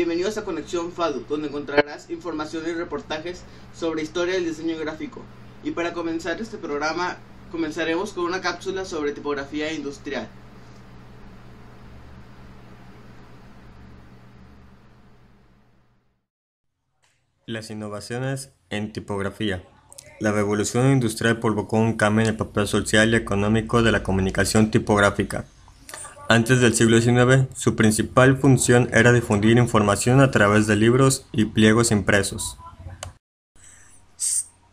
bienvenidos a Conexión FADU, donde encontrarás información y reportajes sobre historia del diseño gráfico. Y para comenzar este programa, comenzaremos con una cápsula sobre tipografía industrial. Las innovaciones en tipografía. La revolución industrial provocó un cambio en el papel social y económico de la comunicación tipográfica. Antes del siglo XIX, su principal función era difundir información a través de libros y pliegos impresos.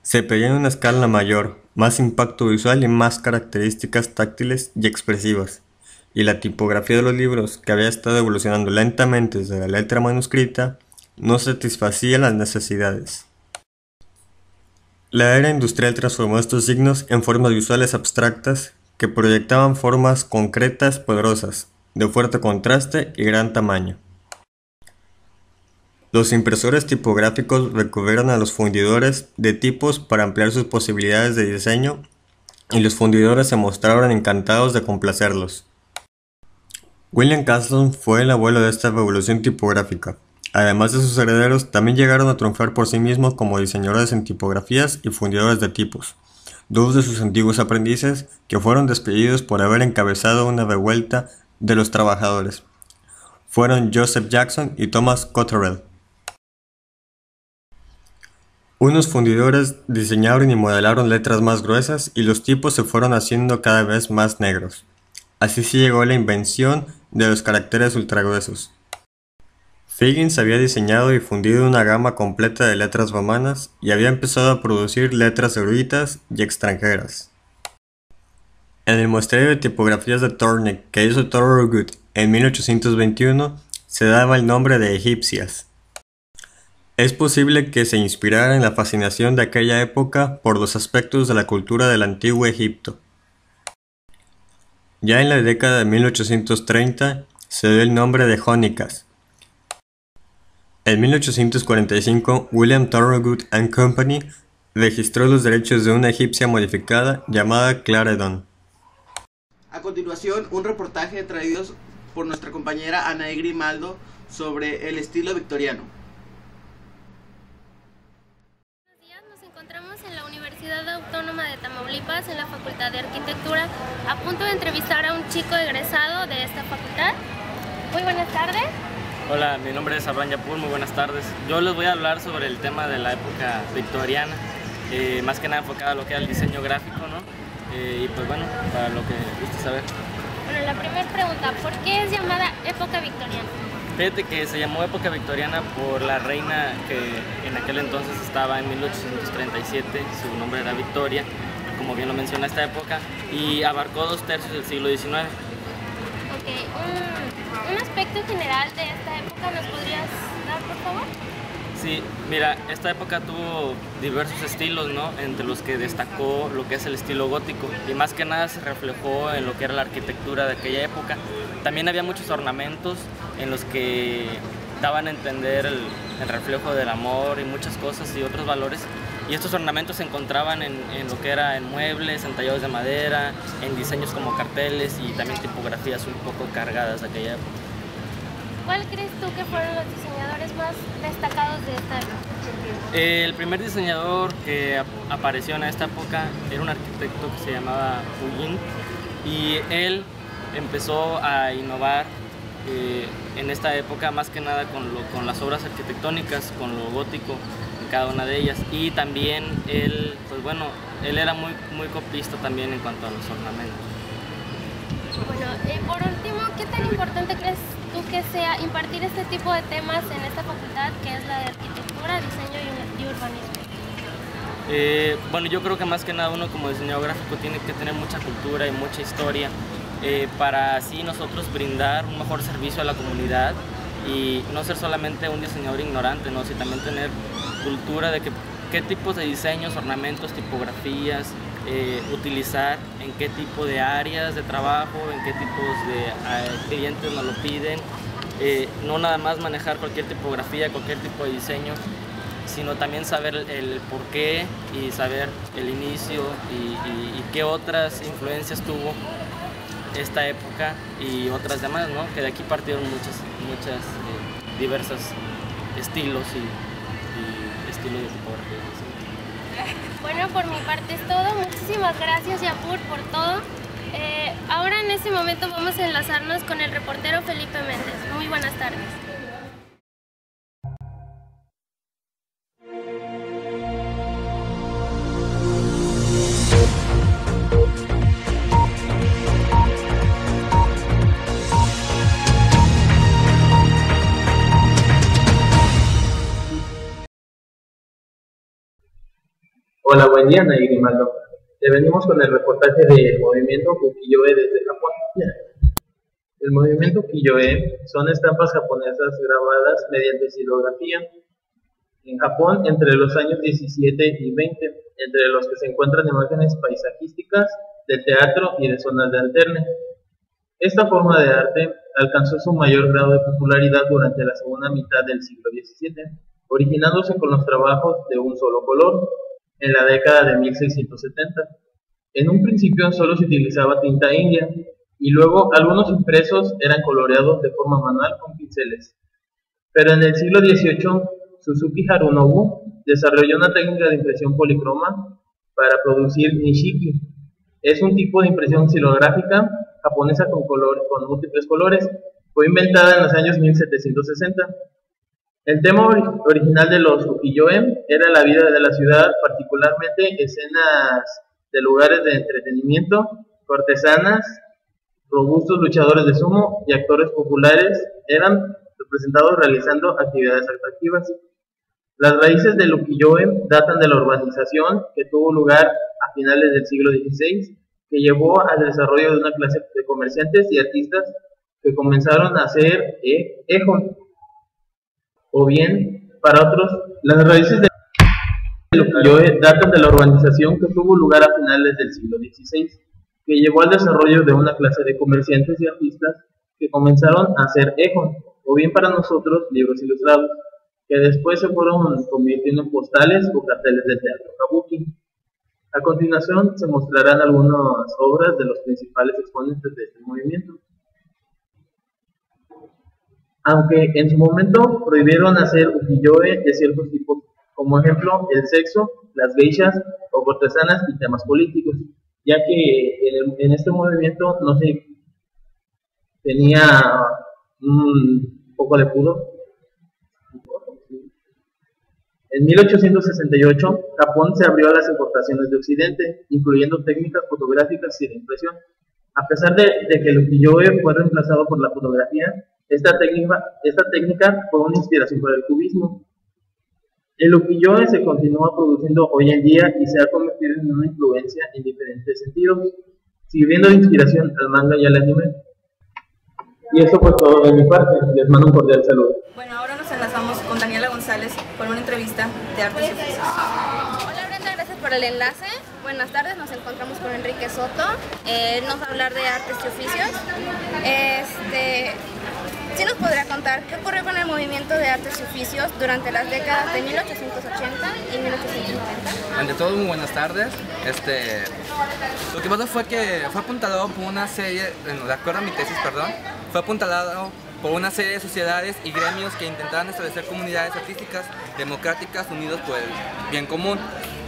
Se pedía en una escala mayor, más impacto visual y más características táctiles y expresivas. Y la tipografía de los libros, que había estado evolucionando lentamente desde la letra manuscrita, no satisfacía las necesidades. La era industrial transformó estos signos en formas visuales abstractas que proyectaban formas concretas poderosas, de fuerte contraste y gran tamaño. Los impresores tipográficos recurrieron a los fundidores de tipos para ampliar sus posibilidades de diseño, y los fundidores se mostraron encantados de complacerlos. William Castle fue el abuelo de esta revolución tipográfica. Además de sus herederos, también llegaron a triunfar por sí mismos como diseñadores en tipografías y fundidores de tipos, dos de sus antiguos aprendices que fueron despedidos por haber encabezado una revuelta de los trabajadores. Fueron Joseph Jackson y Thomas Cotterell. Unos fundidores diseñaron y modelaron letras más gruesas y los tipos se fueron haciendo cada vez más negros. Así se llegó a la invención de los caracteres ultragruesos. Figgins había diseñado y fundido una gama completa de letras romanas y había empezado a producir letras eruditas y extranjeras. En el muestrario de tipografías de Thorne que hizo Thorogood en 1821 se daba el nombre de egipcias. Es posible que se inspirara en la fascinación de aquella época por los aspectos de la cultura del antiguo Egipto. Ya en la década de 1830 se dio el nombre de jónicas. En 1845, William Thorogood and Company registró los derechos de una egipcia modificada llamada Claredon. A continuación, un reportaje traído por nuestra compañera Anaí Grimaldo sobre el estilo victoriano. Buenos días, nos encontramos en la Universidad Autónoma de Tamaulipas, en la Facultad de Arquitectura, a punto de entrevistar a un chico egresado de esta facultad. Muy buenas tardes. Hola, mi nombre es Abraham Yapur, muy buenas tardes. Yo les voy a hablar sobre el tema de la época victoriana, más que nada enfocado a lo que era el diseño gráfico, ¿no? Y pues bueno, para lo que guste saber. Bueno, la primera pregunta, ¿por qué es llamada época victoriana? Fíjate que se llamó época victoriana por la reina que en aquel entonces estaba en 1837, su nombre era Victoria, como bien lo menciona esta época, y abarcó 2/3 del siglo XIX. Ok, un aspecto general de esta época, ¿nos podrías dar, por favor? Sí, mira, esta época tuvo diversos estilos, ¿no? Entre los que destacó lo que es el estilo gótico, y más que nada se reflejó en lo que era la arquitectura de aquella época. También había muchos ornamentos en los que daban a entender el reflejo del amor y muchas cosas y otros valores. Y estos ornamentos se encontraban en lo que era en muebles, en tallados de madera, en diseños como carteles y también tipografías un poco cargadas de aquella época. ¿Cuál crees tú que fueron los diseñadores más destacados de esta época? El primer diseñador que apareció en esta época era un arquitecto que se llamaba Fullin, y él empezó a innovar en esta época más que nada con las obras arquitectónicas, con lo gótico en cada una de ellas, y también él, pues bueno, él era muy copista también en cuanto a los ornamentos. Bueno, por último, ¿qué tan importante crees tú que sea impartir este tipo de temas en esta facultad que es la de arquitectura, diseño y urbanismo? Bueno, yo creo que más que nada uno como diseñador gráfico tiene que tener mucha cultura y mucha historia para así nosotros brindar un mejor servicio a la comunidad y no ser solamente un diseñador ignorante, ¿no? Sino también tener cultura de qué tipos de diseños, ornamentos, tipografías utilizar, en qué tipo de áreas de trabajo, en qué tipos de clientes nos lo piden. No nada más manejar cualquier tipografía, cualquier tipo de diseño, sino también saber el porqué y saber el inicio y qué otras influencias tuvo esta época y otras demás, ¿no? Que de aquí partieron muchas diversos estilos y estilos de tipografía. Bueno, por mi parte es todo. Muchísimas gracias, Yapur, por todo. Ahora en este momento vamos a enlazarnos con el reportero Felipe Méndez. Muy buenas tardes. Hola, buen día, Nair Grimaldo. Te venimos con el reportaje del movimiento ukiyo-e desde Japón. El movimiento ukiyo-e son estampas japonesas grabadas mediante xilografía en Japón entre los años 17 y 20, entre los que se encuentran imágenes paisajísticas, de teatro y de zonas de alterne. Esta forma de arte alcanzó su mayor grado de popularidad durante la segunda mitad del siglo XVII, originándose con los trabajos de un solo color, en la década de 1670. En un principio solo se utilizaba tinta india y luego algunos impresos eran coloreados de forma manual con pinceles. Pero en el siglo XVIII, Suzuki Harunobu desarrolló una técnica de impresión policroma para producir nishiki. Es un tipo de impresión xilográfica japonesa con múltiples colores. Fue inventada en los años 1760. El tema original de los ukiyo-e era la vida de la ciudad, particularmente escenas de lugares de entretenimiento, cortesanas, robustos luchadores de sumo y actores populares eran representados realizando actividades atractivas. Las raíces del ukiyo-e datan de la urbanización que tuvo lugar a finales del siglo XVI, que llevó al desarrollo de una clase de comerciantes y artistas que comenzaron a hacer ejon. O bien, para otros, las raíces del ukiyo-e datan de la urbanización que tuvo lugar a finales del siglo XVI, que llevó al desarrollo de una clase de comerciantes y artistas que comenzaron a hacer ejon, o bien para nosotros, libros ilustrados, que después se fueron convirtiendo en postales o carteles de teatro kabuki. A continuación se mostrarán algunas obras de los principales exponentes de este movimiento. Aunque en su momento prohibieron hacer ukiyo-e de ciertos tipos, como ejemplo el sexo, las geishas o cortesanas y temas políticos, ya que en este movimiento no se tenía un poco de pudor. En 1868, Japón se abrió a las importaciones de Occidente, incluyendo técnicas fotográficas y de impresión. A pesar de que el ukiyo-e fue reemplazado por la fotografía, esta técnica fue una inspiración para el cubismo. El ukiyo-e se continúa produciendo hoy en día y se ha convertido en una influencia en diferentes sentidos, sirviendo de inspiración al manga y al anime. Y eso fue todo de mi parte. Les mando un cordial saludo. Bueno, ahora nos enlazamos con Daniela González por una entrevista de Artes y Oficios. Hola Brenda, gracias por el enlace. Buenas tardes, nos encontramos con Enrique Soto. Él nos va a hablar de Artes y Oficios. ¿Sí nos podría contar qué ocurrió con el movimiento de Artes y Oficios durante las décadas de 1880 y 1890? Ante todo, muy buenas tardes. Lo que pasó fue que fue apuntalado por una serie, de acuerdo a mi tesis, fue apuntalado por una serie de sociedades y gremios que intentaban establecer comunidades artísticas democráticas unidos por el bien común.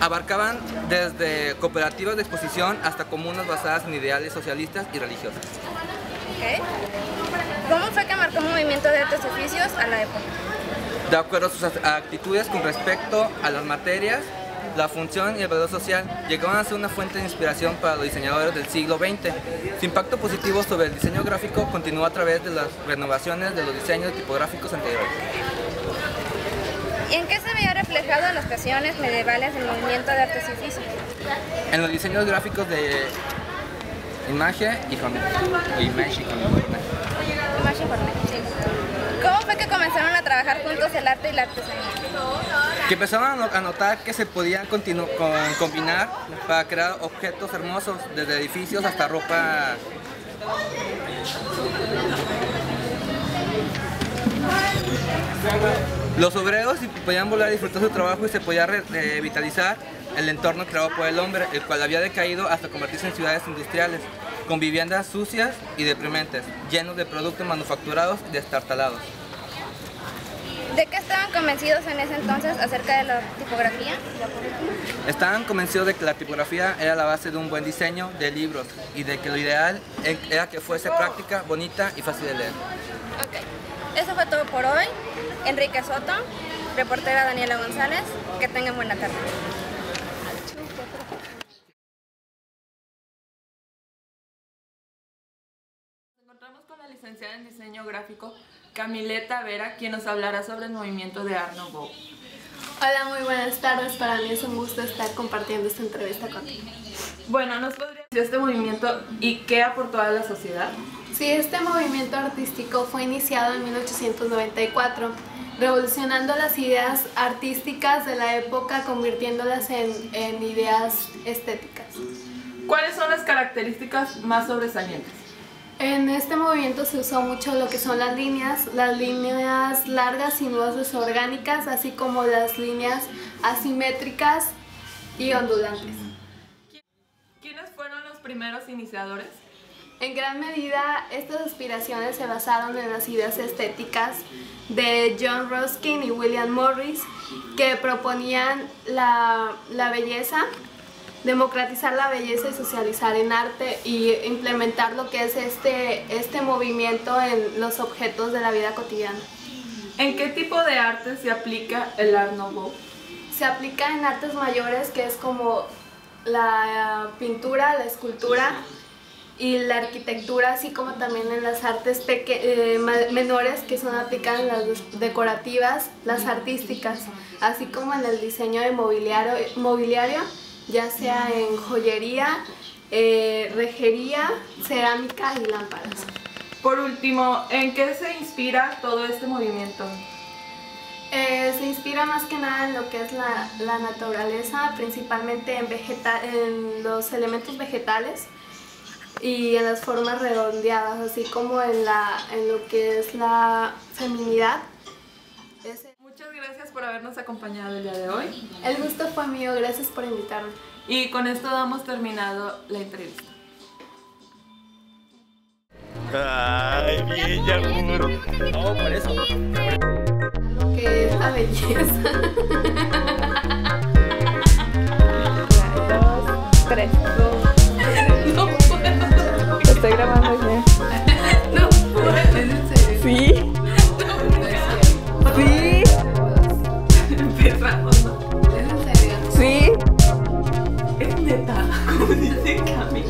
Abarcaban desde cooperativas de exposición hasta comunas basadas en ideales socialistas y religiosas. Okay. ¿Cómo fue que marcó el movimiento de Artes y Oficios a la época? De acuerdo a sus actitudes con respecto a las materias, la función y el valor social, llegaron a ser una fuente de inspiración para los diseñadores del siglo XX. Su impacto positivo sobre el diseño gráfico continuó a través de las renovaciones de los diseños tipográficos anteriores. ¿Y en qué se veía reflejado en las creaciones medievales del movimiento de Artes y Oficios? En los diseños gráficos de imagen y jornal. ¿Cómo fue que comenzaron a trabajar juntos el arte y la artesanía? Que empezaron a notar que se podían combinar para crear objetos hermosos, desde edificios hasta ropa. Los obreros podían volar y disfrutar su trabajo y se podía revitalizar el entorno creado por el hombre, el cual había decaído hasta convertirse en ciudades industriales, con viviendas sucias y deprimentes, llenos de productos manufacturados y destartalados. ¿De qué estaban convencidos en ese entonces acerca de la tipografía? Estaban convencidos de que la tipografía era la base de un buen diseño de libros y de que lo ideal era que fuese práctica, bonita y fácil de leer. Ok, eso fue todo por hoy. Enrique Soto, reportera Daniela González, que tengan buena tarde. Nos encontramos con la licenciada en diseño gráfico Camileta Vera, quien nos hablará sobre el movimiento de Art Nouveau. Hola, muy buenas tardes. Para mí es un gusto estar compartiendo esta entrevista contigo. Bueno, ¿nos podrías decir este movimiento y qué aportó a la sociedad? Sí, este movimiento artístico fue iniciado en 1894, revolucionando las ideas artísticas de la época, convirtiéndolas en ideas estéticas. ¿Cuáles son las características más sobresalientes? En este movimiento se usó mucho lo que son las líneas largas, sinuosas, orgánicas, así como las líneas asimétricas y ondulantes. ¿Quiénes fueron los primeros iniciadores? En gran medida, estas aspiraciones se basaron en las ideas estéticas de John Ruskin y William Morris, que proponían la belleza, democratizar la belleza y socializar en arte y implementar lo que es este movimiento en los objetos de la vida cotidiana. ¿En qué tipo de arte se aplica el Art Nouveau? Se aplica en artes mayores, que es como la pintura, la escultura y la arquitectura, así como también en las artes menores, que son aplicadas en las decorativas, las artísticas, así como en el diseño de mobiliario, ya sea en joyería, rejería, cerámica y lámparas. Por último, ¿en qué se inspira todo este movimiento? Se inspira más que nada en lo que es la naturaleza, principalmente en los elementos vegetales y en las formas redondeadas, así como en lo que es la feminidad. Muchas gracias por habernos acompañado el día de hoy. El gusto fue mío, gracias por invitarme. Y con esto damos terminado la entrevista. Ay, bien, amor. No, por eso. Lo que es la belleza. 2, 3. No puedo. Estoy grabando ya. No puedo. ¿Es en serio? Sí. Sí. Empezamos. ¿Es en serio? Sí. Es neta. Como dice Cami.